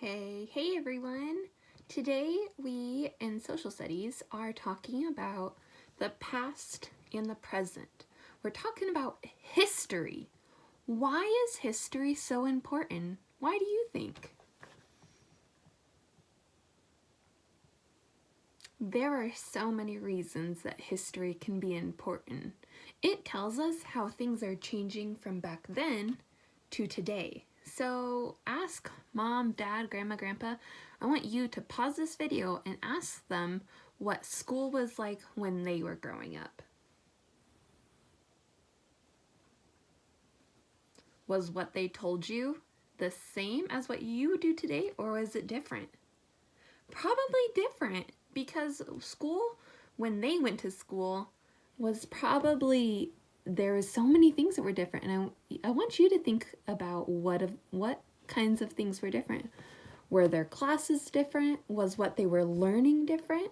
Hey everyone! Today we in social studies are talking about the past and the present. We're talking about history. Why is history so important? Why do you think? There are so many reasons that history can be important. It tells us how things are changing from back then to today. So ask mom, dad, grandma, grandpa. I want you to pause this video and ask them what school was like when they were growing up. Was what they told you the same as what you do today, or was it different? Probably different, because school, when they went to school, was probably, there was so many things that were different, and I want you to think about what kinds of things were different. Were their classes different? Was what they were learning different?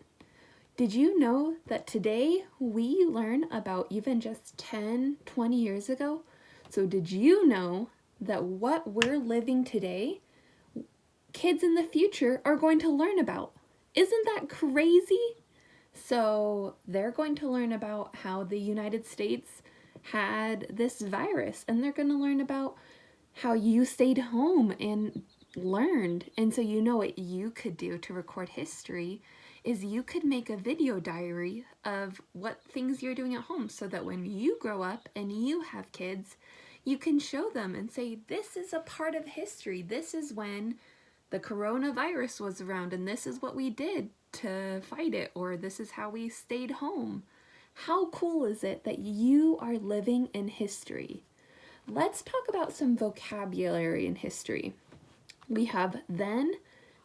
Did you know that today we learn about even just 10, 20 years ago? So did you know that what we're living today, kids in the future are going to learn about? Isn't that crazy? So they're going to learn about how the United States had this virus, and they're going to learn about how you stayed home and learned. And so you know what you could do to record history is you could make a video diary of what things you're doing at home, so that when you grow up and you have kids, you can show them and say, this is a part of history. This is when the coronavirus was around and this is what we did to fight it, or this is how we stayed home. How cool is it that you are living in history? Let's talk about some vocabulary in history. We have then,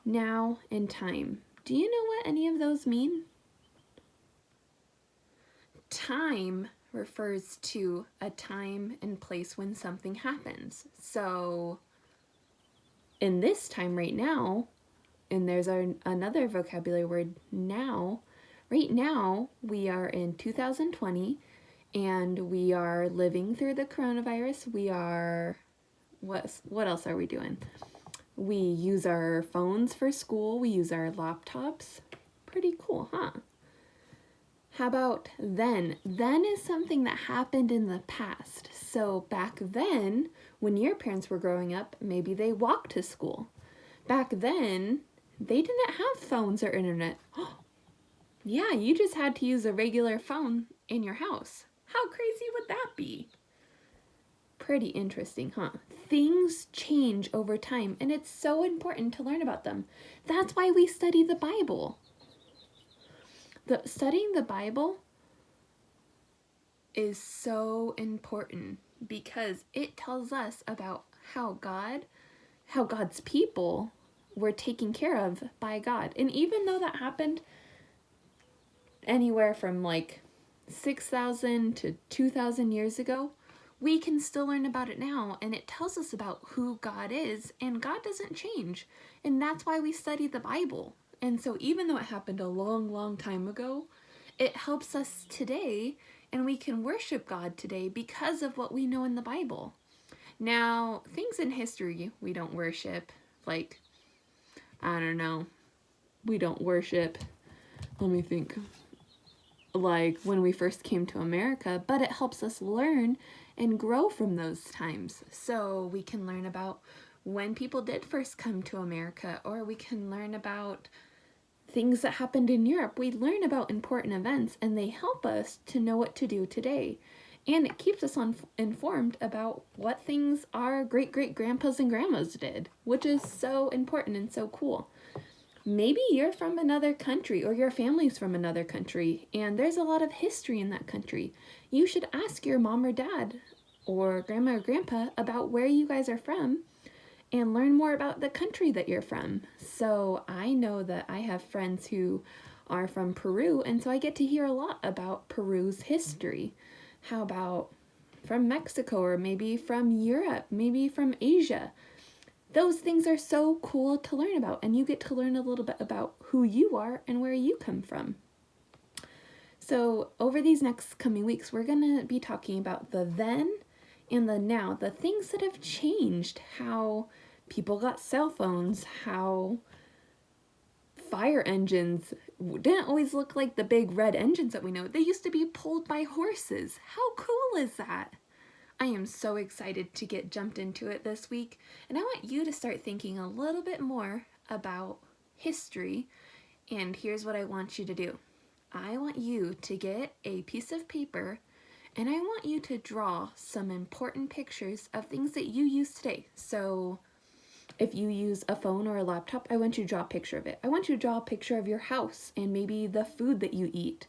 now, and time. Do you know what any of those mean? Time refers to a time and place when something happens. So in this time right now, and there's another vocabulary word, now. Right now, we are in 2020, and we are living through the coronavirus. We are, what else are we doing? We use our phones for school. We use our laptops. Pretty cool, huh? How about then? Then is something that happened in the past. So back then, when your parents were growing up, maybe they walked to school. Back then, they didn't have phones or internet. Yeah, you just had to use a regular phone in your house. How crazy would that be? Pretty interesting, huh? Things change over time, and it's so important to learn about them. That's why we study the Bible. Studying the Bible is so important because it tells us about how God's people were taken care of by God. And even though that happened anywhere from like 6,000 to 2,000 years ago, we can still learn about it now, and it tells us about who God is, and God doesn't change. And that's why we study the Bible. And so even though it happened a long, long time ago, it helps us today, and we can worship God today because of what we know in the Bible. Now, things in history we don't worship, like, I don't know, we don't worship, let me think, like when we first came to America, but it helps us learn and grow from those times. So we can learn about when people did first come to America, or we can learn about things that happened in Europe. We learn about important events, and they help us to know what to do today. And it keeps us informed about what things our great-great-grandpas and grandmas did, which is so important and so cool. Maybe you're from another country, or your family's from another country, and there's a lot of history in that country. You should ask your mom or dad or grandma or grandpa about where you guys are from and learn more about the country that you're from. So I know that I have friends who are from Peru, and so I get to hear a lot about Peru's history. How about from Mexico, or maybe from Europe, maybe from Asia? Those things are so cool to learn about, and you get to learn a little bit about who you are and where you come from. So over these next coming weeks, we're going to be talking about the then and the now, the things that have changed, how people got cell phones, how fire engines didn't always look like the big red engines that we know. They used to be pulled by horses. How cool is that? I am so excited to get jumped into it this week, and I want you to start thinking a little bit more about history, and here's what I want you to do. I want you to get a piece of paper, and I want you to draw some important pictures of things that you use today. So if you use a phone or a laptop, I want you to draw a picture of it. I want you to draw a picture of your house and maybe the food that you eat.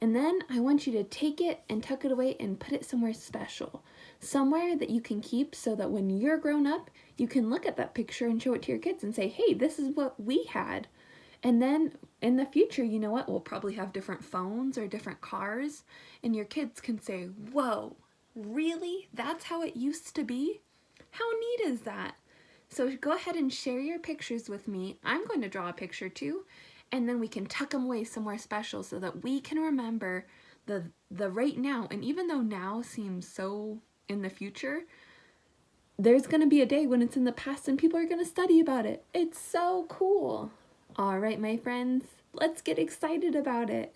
And then I want you to take it and tuck it away and put it somewhere special. Somewhere that you can keep so that when you're grown up, you can look at that picture and show it to your kids and say, hey, this is what we had. And then in the future, you know what? We'll probably have different phones or different cars. And your kids can say, whoa, really? That's how it used to be? How neat is that? So go ahead and share your pictures with me. I'm going to draw a picture too, and then we can tuck them away somewhere special so that we can remember the right now. And even though now seems so in the future, there's going to be a day when it's in the past and people are going to study about it. It's so cool. All right, my friends, let's get excited about it.